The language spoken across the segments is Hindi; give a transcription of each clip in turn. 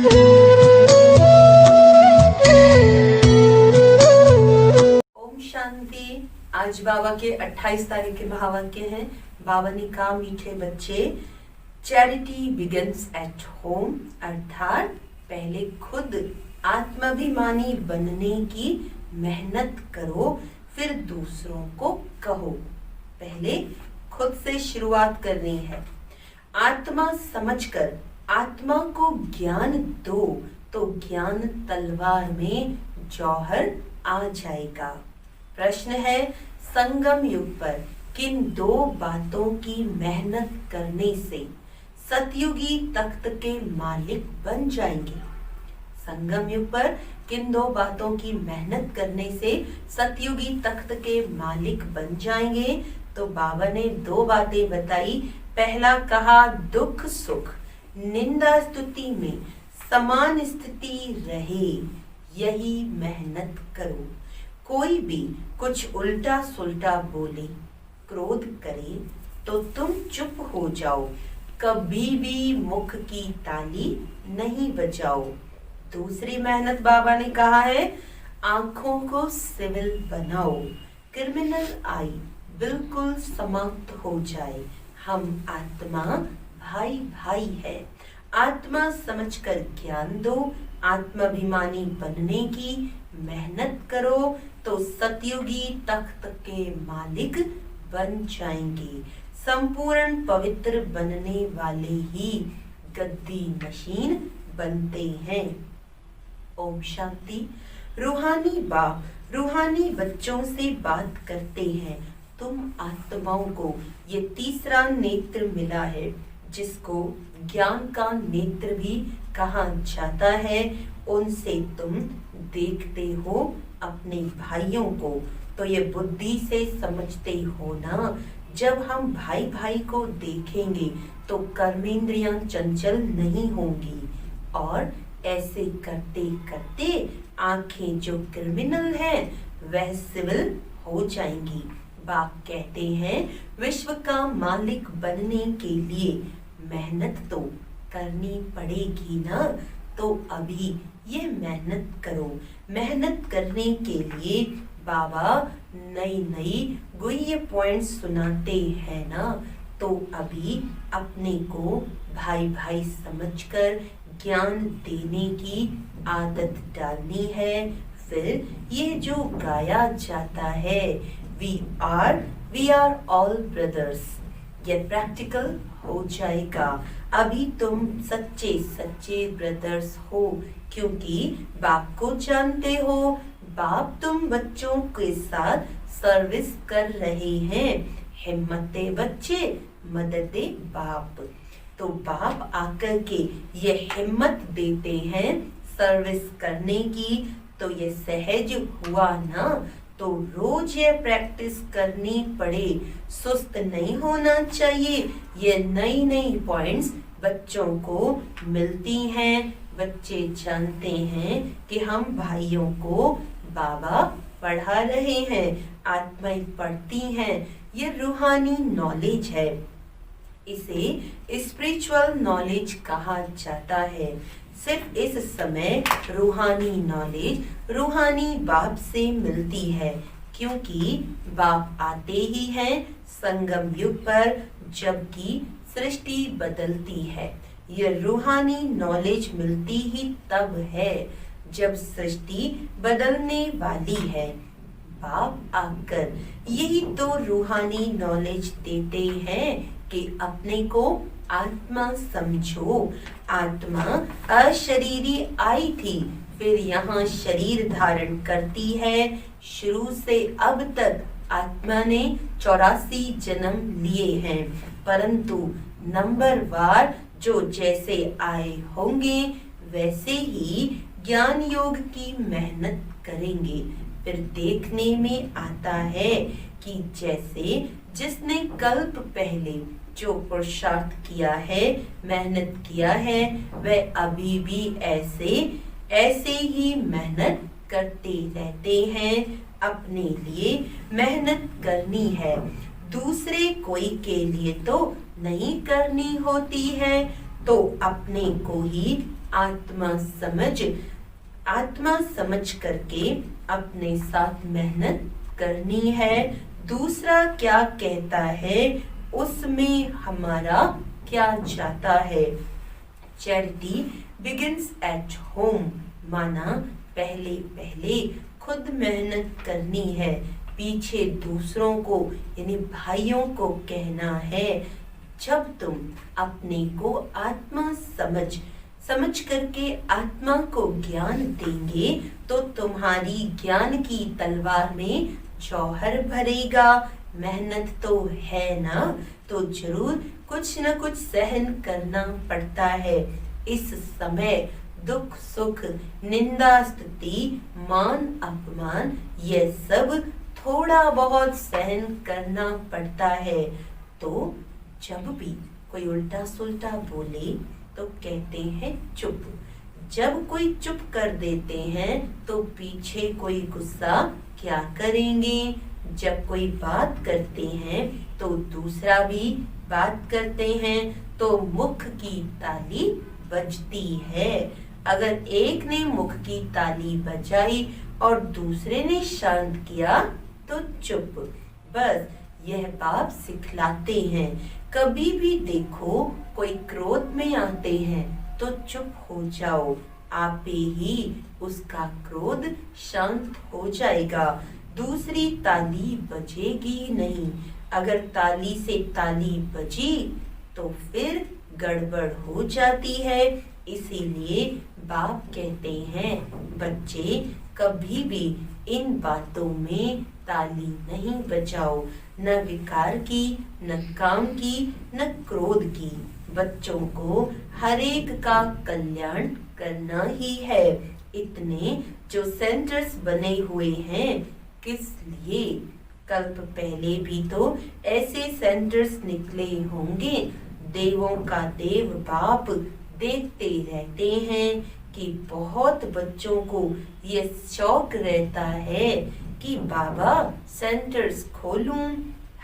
ओम शांति। आज बाबा के 28 तारीख के महावाक्य हैं। बाबा ने कहा, मीठे बच्चे, चैरिटी बिगिंस एट होम, अर्थात पहले खुद आत्माभिमानी बनने की मेहनत करो, फिर दूसरों को कहो। पहले खुद से शुरुआत करनी है। आत्मा समझकर आत्मा को ज्ञान दो तो ज्ञान तलवार में जौहर आ जाएगा। प्रश्न है, संगम युग पर किन दो बातों की मेहनत करने से सतयुगी तख्त के मालिक बन जाएंगे? संगम युग पर किन दो बातों की मेहनत करने से सतयुगी तख्त के मालिक बन जाएंगे? तो बाबा ने दो बातें बताई। पहला कहा, दुख सुख निंदा स्तुति में समान स्थिति रहे, यही मेहनत करो। कोई भी कुछ उल्टा सुल्टा बोले, क्रोध करे तो तुम चुप हो जाओ, कभी भी मुख की ताली नहीं बजाओ। दूसरी मेहनत बाबा ने कहा है, आंखों को सिविल बनाओ, क्रिमिनल आई बिल्कुल समाप्त हो जाए। हम आत्मा भाई भाई है। आत्मा समझकर ज्ञान दो, आत्माभिमानी बनने की मेहनत करो तो सतयुगी तख्त के मालिक बन जाएंगे। संपूर्ण पवित्र बनने वाले ही गद्दी नशीन बनते हैं। ओम शांति। रूहानी बाप रूहानी बच्चों से बात करते हैं। तुम आत्माओं को ये तीसरा नेत्र मिला है, जिसको ज्ञान का नेत्र भी कहा जाता है। उनसे तुम देखते हो अपने भाइयों को, तो ये बुद्धि से समझते हो ना। जब हम भाई भाई को देखेंगे तो कर्मेंद्रियां चंचल नहीं होंगी, और ऐसे करते करते आंखें जो क्रिमिनल हैं वह सिविल हो जाएंगी। बाप कहते हैं, विश्व का मालिक बनने के लिए मेहनत तो करनी पड़ेगी ना। तो अभी ये मेहनत करो। मेहनत करने के लिए बाबा नई नई गुह्य पॉइंट्स सुनाते हैं ना। तो अभी अपने को भाई भाई समझकर ज्ञान देने की आदत डालनी है। फिर ये जो गाया जाता है, वी आर ऑल ब्रदर्स, ये प्रैक्टिकल हो जाएगा। अभी तुम सच्चे सच्चे ब्रदर्स हो, क्योंकि बाप को जानते हो। बाप तुम बच्चों के साथ सर्विस कर रहे हैं। हिम्मते बच्चे, मददे बाप। तो बाप आकर के ये हिम्मत देते हैं सर्विस करने की, तो ये सहज हुआ ना। तो रोज ये प्रैक्टिस करनी पड़े, सुस्त नहीं होना चाहिए। ये नई नई पॉइंट्स बच्चों को मिलती हैं। बच्चे जानते हैं कि हम भाइयों को बाबा पढ़ा रहे हैं, आत्माएं पढ़ती हैं। ये रूहानी नॉलेज है, इसे स्पिरिचुअल नॉलेज कहा जाता है। सिर्फ इस समय रूहानी नॉलेज रूहानी बाप से मिलती है, क्योंकि बाप आते ही हैं संगम युग पर, जबकि सृष्टि बदलती है। यह रूहानी नॉलेज मिलती ही तब है जब सृष्टि बदलने वाली है। बाप आकर यही तो रूहानी नॉलेज देते हैं कि अपने को आत्मा समझो। आत्मा अशरीरी आई थी, फिर यहाँ शरीर धारण करती है। शुरू से अब तक आत्मा ने 84 जन्म लिए हैं, परंतु नंबरवार जो जैसे आए होंगे वैसे ही ज्ञान योग की मेहनत करेंगे। फिर देखने में आता है कि जैसे जिसने कल्प पहले जो पुरुषार्थ किया है, मेहनत किया है, वह अभी भी ऐसे ही मेहनत करते रहते हैं। अपने लिए मेहनत करनी है, दूसरे कोई के लिए तो नहीं करनी होती है। तो अपने को ही आत्मा समझ करके अपने साथ मेहनत करनी है। दूसरा क्या कहता है उसमें हमारा क्या जाता है। चैरिटी बिगिंस एट होम, माना पहले पहले खुद मेहनत करनी है, पीछे दूसरों को यानी भाइयों को कहना है। जब तुम अपने को आत्मा समझ करके आत्मा को ज्ञान देंगे तो तुम्हारी ज्ञान की तलवार में जौहर भरेगा। मेहनत तो है ना, तो जरूर कुछ न कुछ सहन करना पड़ता है। इस समय दुख सुख, निंदा स्तुति, मान अपमान, ये सब थोड़ा बहुत सहन करना पड़ता है। तो जब भी कोई उल्टा सुल्टा बोले तो कहते हैं चुप। जब कोई चुप कर देते हैं तो पीछे कोई गुस्सा क्या करेंगे। जब कोई बात करते हैं तो दूसरा भी बात करते हैं तो मुख की ताली बजती है। अगर एक ने मुख की ताली बजाई और दूसरे ने शांत किया तो चुप। बस यह बाप सिखलाते हैं। कभी भी देखो कोई क्रोध में आते हैं तो चुप हो जाओ, आपे ही उसका क्रोध शांत हो जाएगा। दूसरी ताली बजेगी नहीं। अगर ताली से ताली बजी तो फिर गड़बड़ हो जाती है। इसीलिए बाप कहते हैं बच्चे कभी भी इन बातों में ताली नहीं बजाओ, न विकार की, न काम की, न क्रोध की। बच्चों को हर एक का कल्याण करना ही है। इतने जो सेंटर्स बने हुए हैं किस लिए? कल्प पहले भी तो ऐसे सेंटर्स निकले होंगे। देवों का देव बाप देखते रहते हैं कि बहुत बच्चों को ये शौक रहता है कि बाबा सेंटर्स खोलूं।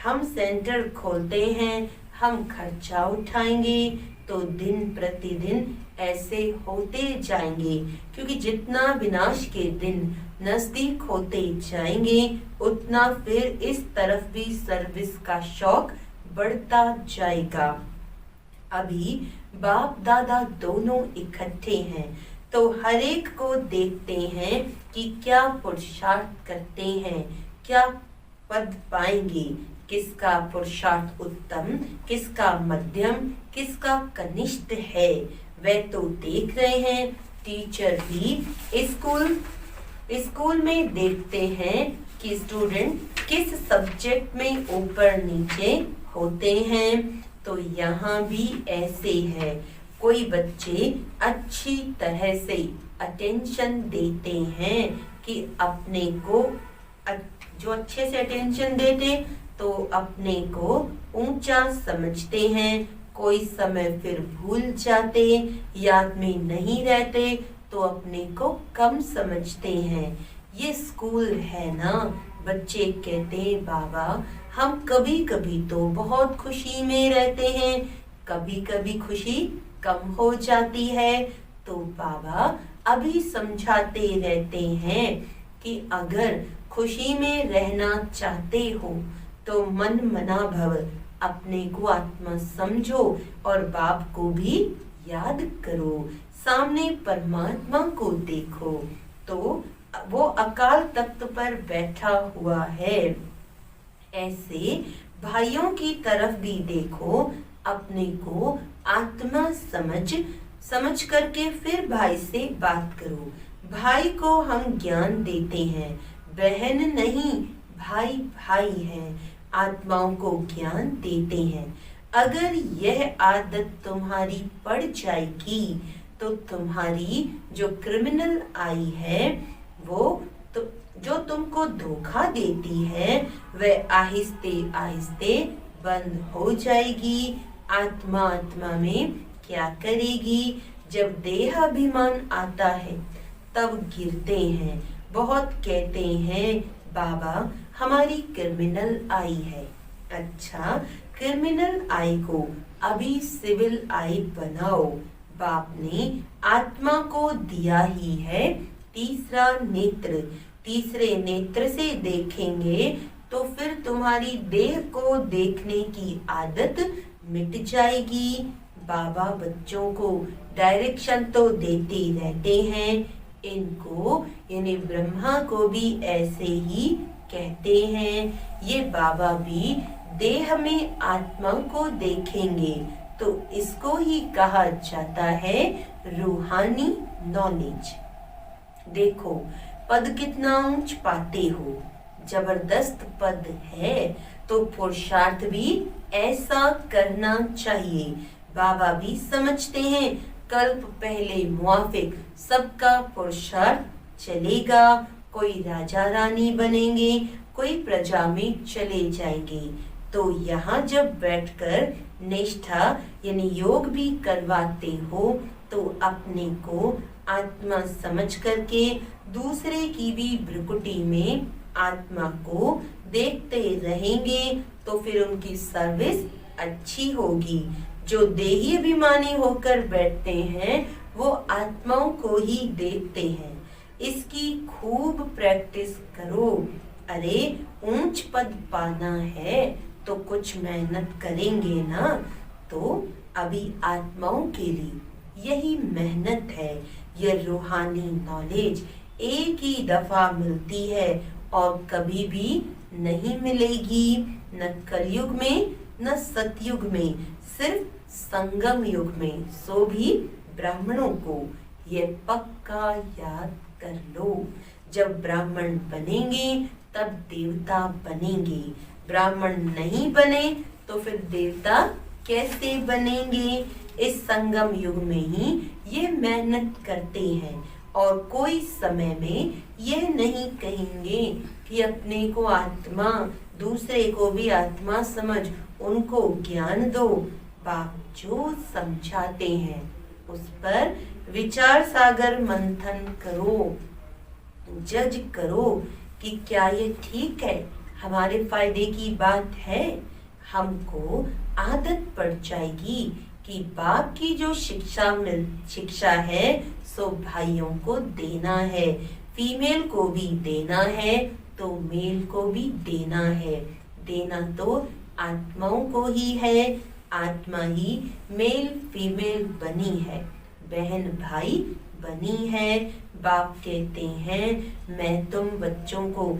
हम सेंटर खोलते हैं, हम खर्चा उठाएंगे तो दिन प्रतिदिन ऐसे होते जाएंगे, क्योंकि जितना विनाश के दिन नजदीक होते जाएंगे उतना फिर इस तरफ भी सर्विस का शौक बढ़ता जाएगा। अभी बाप दादा दोनों इकट्ठे हैं तो हर एक को देखते हैं कि क्या पुरुषार्थ करते हैं, क्या पद पाएंगे, किसका पुरुषार्थ उत्तम, किसका मध्यम, किसका कनिष्ठ है, वे तो देख रहे हैं। टीचर भी स्कूल में देखते हैं कि स्टूडेंट किस सब्जेक्ट में ऊपर नीचे होते हैं। तो यहाँ भी ऐसे है। कोई बच्चे अच्छी तरह से अटेंशन देते हैं कि अपने को जो अच्छे से अटेंशन देते तो अपने को ऊंचा समझते हैं। कोई समय फिर भूल जाते, याद में नहीं रहते तो अपने को कम समझते हैं। ये स्कूल है ना। बच्चे कहते बाबा हम कभी कभी तो बहुत खुशी में रहते हैं, कभी कभी खुशी कम हो जाती है। तो बाबा अभी समझाते रहते हैं कि अगर खुशी में रहना चाहते हो तो मन मना भव, अपने को आत्मा समझो और बाप को भी याद करो, सामने परमात्मा को देखो। तो वो अकाल तख्त पर बैठा हुआ है। ऐसे भाइयों की तरफ भी देखो, अपने को आत्मा समझ करके फिर भाई से बात करो। भाई को हम ज्ञान देते हैं, बहन नहीं, भाई भाई है, आत्माओं को ज्ञान देते हैं। अगर यह आदत तुम्हारी पड़ जाएगी तो तुम्हारी जो क्रिमिनल आई है वो तो जो तुमको धोखा देती है वह आहिस्ते आहिस्ते बंद हो जाएगी। आत्मा में क्या करेगी? जब देहाभिमान आता है तब गिरते हैं, बहुत कहते हैं बाबा हमारी क्रिमिनल आई है। अच्छा, क्रिमिनल आई को अभी सिविल आई बनाओ। बाप ने आत्मा को दिया ही है तीसरा नेत्र। तीसरे नेत्र से देखेंगे तो फिर तुम्हारी देह को देखने की आदत मिट जाएगी। बाबा बच्चों को डायरेक्शन तो देते रहते हैं, इनको यानी ब्रह्मा को भी ऐसे ही कहते हैं। ये बाबा भी देह में आत्मा को देखेंगे तो इसको ही कहा जाता है रूहानी नॉलेज। देखो पद कितना ऊंच पाते हो, जबरदस्त पद है, तो पुरुषार्थ भी ऐसा करना चाहिए। बाबा भी समझते हैं कल्प पहले मुआफिक सबका पुरुषार्थ चलेगा। कोई राजा रानी बनेंगे, कोई प्रजा में चले जाएंगे। तो यहाँ जब बैठकर निष्ठा यानी योग भी करवाते हो तो अपने को आत्मा समझ करके दूसरे की भी भ्रुकुटी में आत्मा को देखते रहेंगे तो फिर उनकी सर्विस अच्छी होगी। जो देही अभिमानी होकर बैठते हैं वो आत्माओं को ही देखते हैं। इसकी खूब प्रैक्टिस करो। अरे ऊंच पद पाना है तो कुछ मेहनत करेंगे ना। तो अभी आत्माओं के लिए यही मेहनत है। यह रूहानी नॉलेज एक ही दफा मिलती है और कभी भी नहीं मिलेगी, न कलयुग में न सतयुग में, सिर्फ संगम युग में। सो भी ब्राह्मणों को ये पक्का याद कर लो। जब ब्राह्मण बनेंगे तब देवता बनेंगे, ब्राह्मण नहीं बने तो फिर देवता कैसे बनेंगे। इस संगम युग में ही ये मेहनत करते हैं और कोई समय में यह नहीं कहेंगे कि अपने को आत्मा, दूसरे को भी आत्मा समझ, उनको ज्ञान दो। बाप जो समझाते हैं उस पर विचार सागर मंथन करो, जज करो कि क्या ये ठीक है, हमारे फायदे की बात है। हमको आदत पड़ जाएगी कि बाप की जो शिक्षा है सो भाइयों को देना है, फीमेल को भी देना है तो मेल को भी देना है। देना तो आत्माओं को ही है, आत्मा ही मेल फीमेल बनी है, बहन भाई बनी है। बाप कहते हैं मैं तुम बच्चों को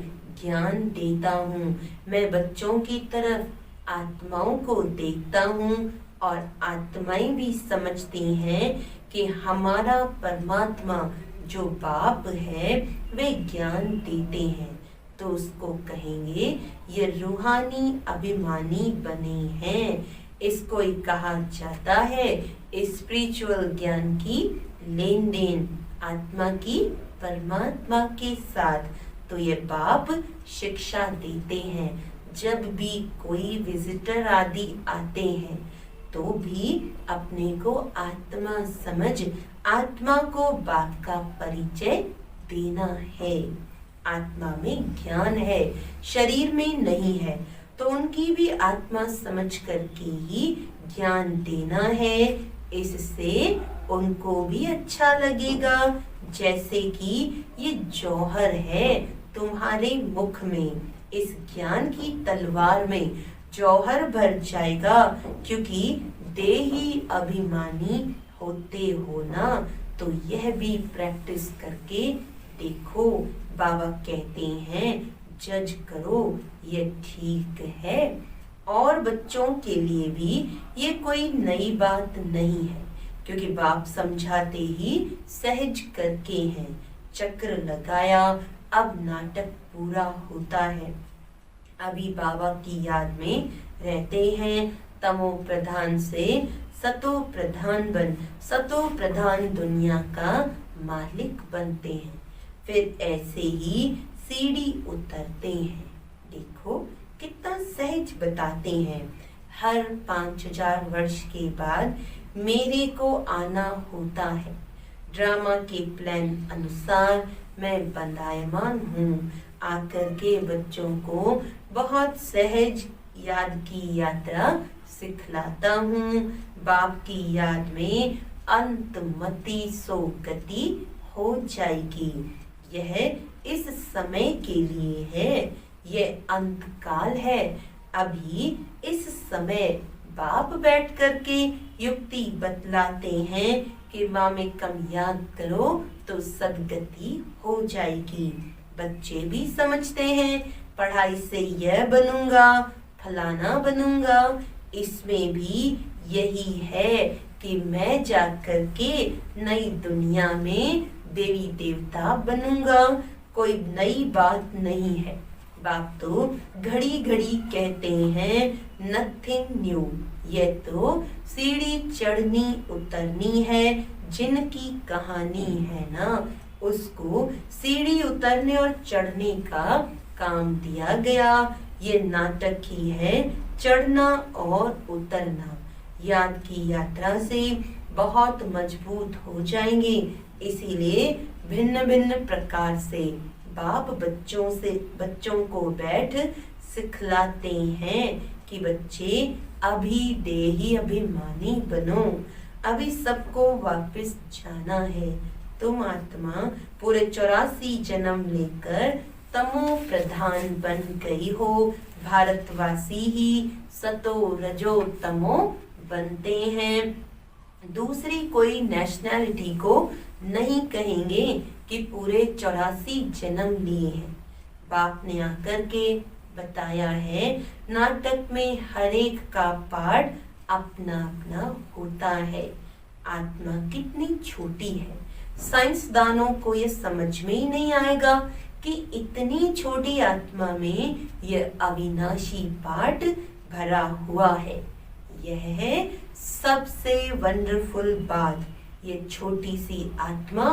ज्ञान देता हूँ, मैं बच्चों की तरफ आत्माओं को देखता हूँ और आत्माएं भी समझती हैं कि हमारा परमात्मा जो बाप है वे ज्ञान देते हैं। तो उसको कहेंगे ये रूहानी अभिमानी बने हैं। इसको ही कहा जाता है स्पिरिचुअल ज्ञान की लेन देन आत्मा की परमात्मा के साथ। तो ये बाप शिक्षा देते हैं। जब भी कोई विजिटर आदि आते हैं तो भी अपने को आत्मा समझ आत्मा को बाप का परिचय देना है। आत्मा में ज्ञान है, शरीर में नहीं है, तो उनकी भी आत्मा समझ करके ही ज्ञान देना है। इससे उनको भी अच्छा लगेगा। जैसे कि ये जौहर है तुम्हारे मुख में, इस ज्ञान की तलवार में जौहर भर जाएगा, क्योंकि देही अभिमानी होते हो ना। तो यह भी प्रैक्टिस करके देखो। बाबा कहते हैं जज करो ये ठीक है। और बच्चों के लिए भी ये कोई नई बात नहीं है, क्योंकि बाप समझाते ही सहज करके हैं। चक्र लगाया, अब नाटक पूरा होता है। अभी बाबा की याद में रहते हैं। तमो प्रधान से सतो प्रधान बन, सतो प्रधान दुनिया का मालिक बनते हैं। फिर ऐसे ही सीढ़ी उतरते हैं। देखो कितना सहज बताते हैं। हर 5000 वर्ष के बाद मेरे को आना होता है। ड्रामा के प्लान अनुसार मैं बंधायमान हूँ। आकर के बच्चों को बहुत सहज याद की यात्रा सिखलाता हूँ। बाप की याद में अंतमति सो गति हो जाएगी। यह इस समय के लिए है, यह अंतकाल है। अभी इस समय बाप बैठ करके युक्ति बतलाते हैं कि माँ में कम याद करो तो सदगति हो जाएगी। बच्चे भी समझते हैं पढ़ाई से यह बनूंगा, फलाना बनूंगा। इसमें भी यही है कि मैं जाकर के नई दुनिया में देवी देवता बनूंगा। कोई नई बात नहीं है। बाप तो घड़ी घड़ी कहते हैं नथिंग न्यू। ये तो सीढ़ी चढ़नी उतरनी है। जिनकी कहानी है ना, उसको सीढ़ी उतरने और चढ़ने का काम दिया गया। ये नाटक ही है चढ़ना और उतरना। याद की यात्रा से बहुत मजबूत हो जाएंगे। इसीलिए भिन्न भिन्न प्रकार से बाप बच्चों को बैठ सिखलाते हैं कि बच्चे अभी देही अभिमानी बनो। अभी सबको वापस जाना है। तुम आत्मा पूरे 84 जन्म लेकर तमो प्रधान बन गई हो। भारतवासी ही सतो रजो तमो बनते हैं। दूसरी कोई नेशनैलिटी को नहीं कहेंगे कि पूरे 84 जन्म लिए हैं। बाप ने आकर के बताया है नाटक में हर एक का पार्ट अपना अपना होता है। आत्मा कितनी छोटी है। साइंसदानों को ये समझ में ही नहीं आएगा कि इतनी छोटी आत्मा में यह अविनाशी पार्ट भरा हुआ है। यह है सबसे वंडरफुल बात। ये छोटी सी आत्मा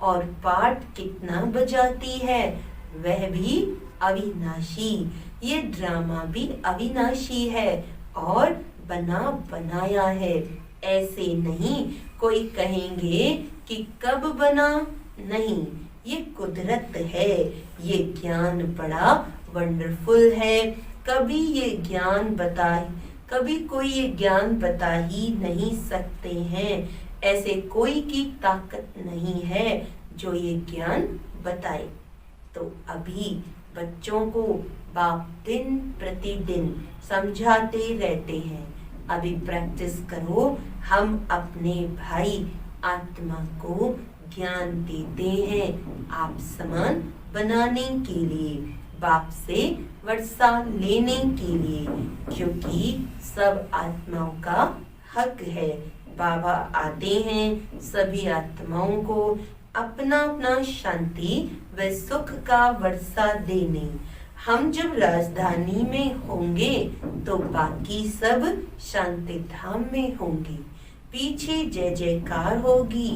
और पार्ट कितना बजाती है, वह भी अविनाशी। ये ड्रामा भी अविनाशी है और बना बनाया है। ऐसे नहीं कोई कहेंगे कि कब बना, नहीं, ये कुदरत है। ये ज्ञान बड़ा वंडरफुल है। कभी कोई ये ज्ञान बता ही नहीं सकते हैं। ऐसे कोई की ताकत नहीं है जो ये ज्ञान बताए। तो अभी बच्चों को बाप दिन प्रतिदिन समझाते रहते हैं। अभी प्रैक्टिस करो। हम अपने भाई आत्मा को ज्ञान देते हैं आप समान बनाने के लिए, बाप से वर्षा लेने के लिए, क्योंकि सब आत्माओं का हक है। बाबा आते हैं सभी आत्माओं को अपना अपना शांति व सुख का वर्षा देने। हम जब राजधानी में होंगे तो बाकी सब शांति धाम में होंगे। पीछे जय जयकार होगी,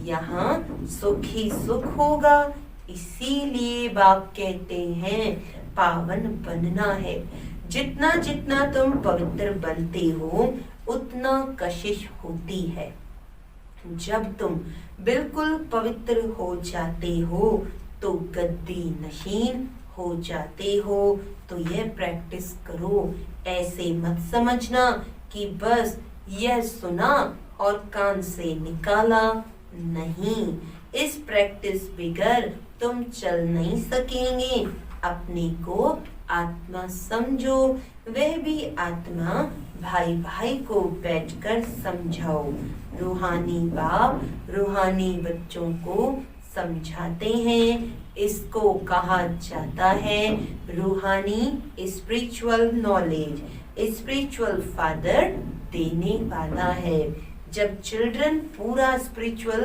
यहाँ सुख ही सुख होगा। इसीलिए बाप कहते हैं पावन बनना है। जितना जितना तुम पवित्र बनते हो उतना कशिश होती है। जब तुम बिल्कुल पवित्र हो जाते हो तो गद्दी नशीन हो जाते हो। तो यह प्रैक्टिस करो। ऐसे मत समझना कि बस यह सुना और कान से निकाला, नहीं। इस प्रैक्टिस बगैर तुम चल नहीं सकेंगे। अपने को आत्मा समझो, वह भी आत्मा भाई भाई को बैठकर समझाओ। रूहानी बाप रूहानी बच्चों को समझाते हैं। इसको कहा जाता है रूहानी स्पिरिचुअल नॉलेज। स्पिरिचुअल फादर देने वाला है। जब चिल्ड्रन पूरा स्पिरिचुअल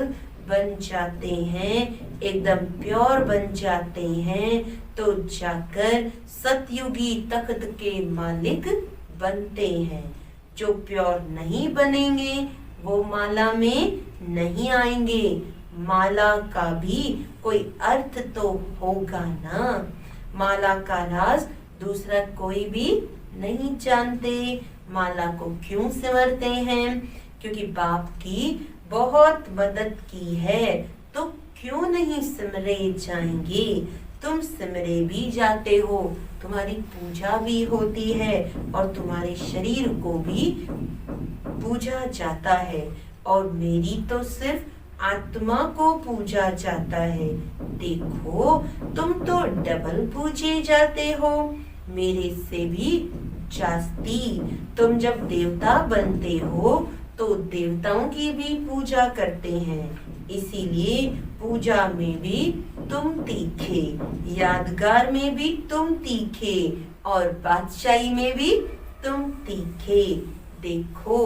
बन जाते हैं, एकदम प्योर बन जाते हैं, तो जाकर सतयुगी तख्त के मालिक बनते हैं। जो प्योर नहीं बनेंगे वो माला में नहीं आएंगे। माला का भी कोई अर्थ तो होगा ना। माला का राज दूसरा कोई भी नहीं जानते। माला को क्यों सिमरते हैं? क्योंकि बाप की बहुत मदद की है, तो क्यों नहीं सिमरे जाएंगे? तुम सिमरे भी जाते हो, तुम्हारी पूजा भी होती है और तुम्हारे शरीर को भी पूजा जाता है। और मेरी तो सिर्फ आत्मा को पूजा जाता है। देखो तुम तो डबल पूजे जाते हो, मेरे से भी जास्ती। तुम जब देवता बनते हो तो देवताओं की भी पूजा करते हैं, इसीलिए पूजा में भी तुम तीखे, यादगार में भी तुम तीखे और बादशाही में भी तुम तीखे। देखो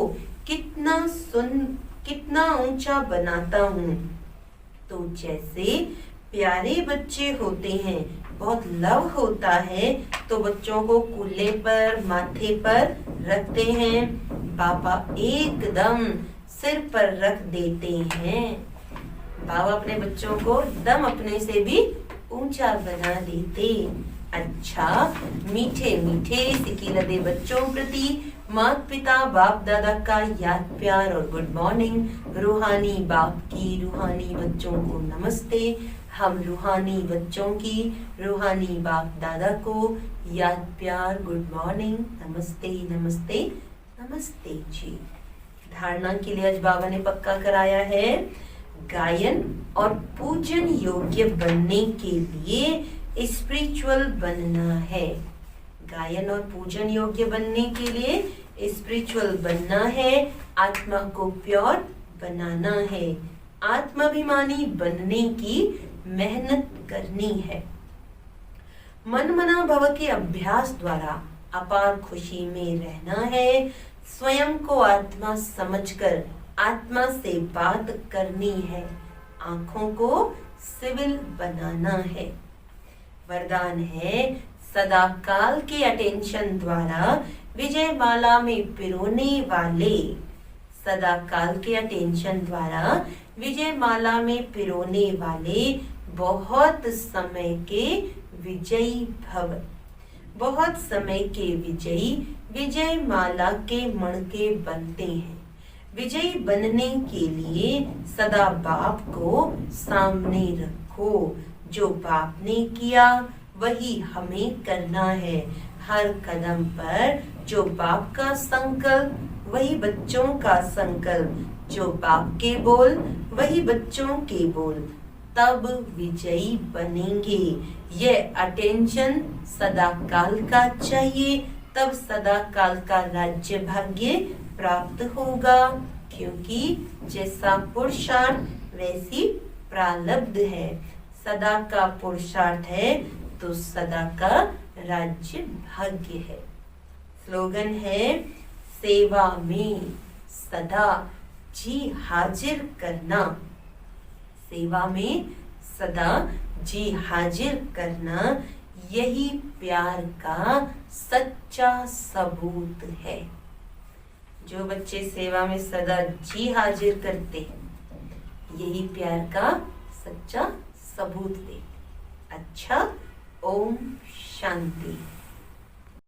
कितना ऊंचा बनाता हूँ। तो जैसे प्यारे बच्चे होते हैं, बहुत लव होता है, तो बच्चों को कूल्हे पर माथे पर रखते हैं, पापा एकदम सिर पर रख देते हैं। बाबा अपने बच्चों को दम अपने से भी ऊंचा बना देते। अच्छा, मीठे मीठे सिकिलदे बच्चों प्रति माता पिता बाप दादा का याद प्यार और गुड मॉर्निंग। रूहानी बाप की रूहानी बच्चों को नमस्ते। हम रूहानी बच्चों की रूहानी बाप दादा को याद प्यार गुड मॉर्निंग, नमस्ते नमस्ते नमस्ते जी। धारणा के लिए आज बाबा ने पक्का कराया है, गायन और पूजन योग्य बनने के लिए स्पिरिचुअल बनना है। गायन और पूजन योग्य बनने के लिए स्पिरिचुअल बनना है, आत्मा को प्योर बनाना है, आत्माभिमानी बनने की मेहनत करनी है। मन मना भव के अभ्यास द्वारा अपार खुशी में रहना है। स्वयं को आत्मा समझकर आत्मा से बात करनी है, आंखों को सिविल बनाना है। वरदान है, सदा काल के अटेंशन द्वारा विजय माला में पिरोने वाले, सदा काल के अटेंशन द्वारा विजय माला में पिरोने वाले बहुत समय के विजयी भव। बहुत समय के विजयी विजय माला के मणके बनते हैं। विजयी बनने के लिए सदा बाप को सामने रखो। जो बाप ने किया वही हमें करना है। हर कदम पर जो बाप का संकल्प वही बच्चों का संकल्प, जो बाप के बोल वही बच्चों के बोल, तब विजयी बनेंगे। ये अटेंशन सदा काल का चाहिए, तब सदा काल का राज्य भाग्य प्राप्त होगा, क्योंकि जैसा पुरुषार्थ वैसी प्रारब्ध है। सदा का पुरुषार्थ है तो सदा का राज्य भाग्य है। स्लोगन है, सेवा में सदा जी हाजिर करना। सेवा में सदा जी हाजिर करना, यही प्यार का सच्चा सबूत है। जो बच्चे सेवा में सदा जी हाजिर करते हैं, यही प्यार का सच्चा सबूत दे। अच्छा, ओम शांति।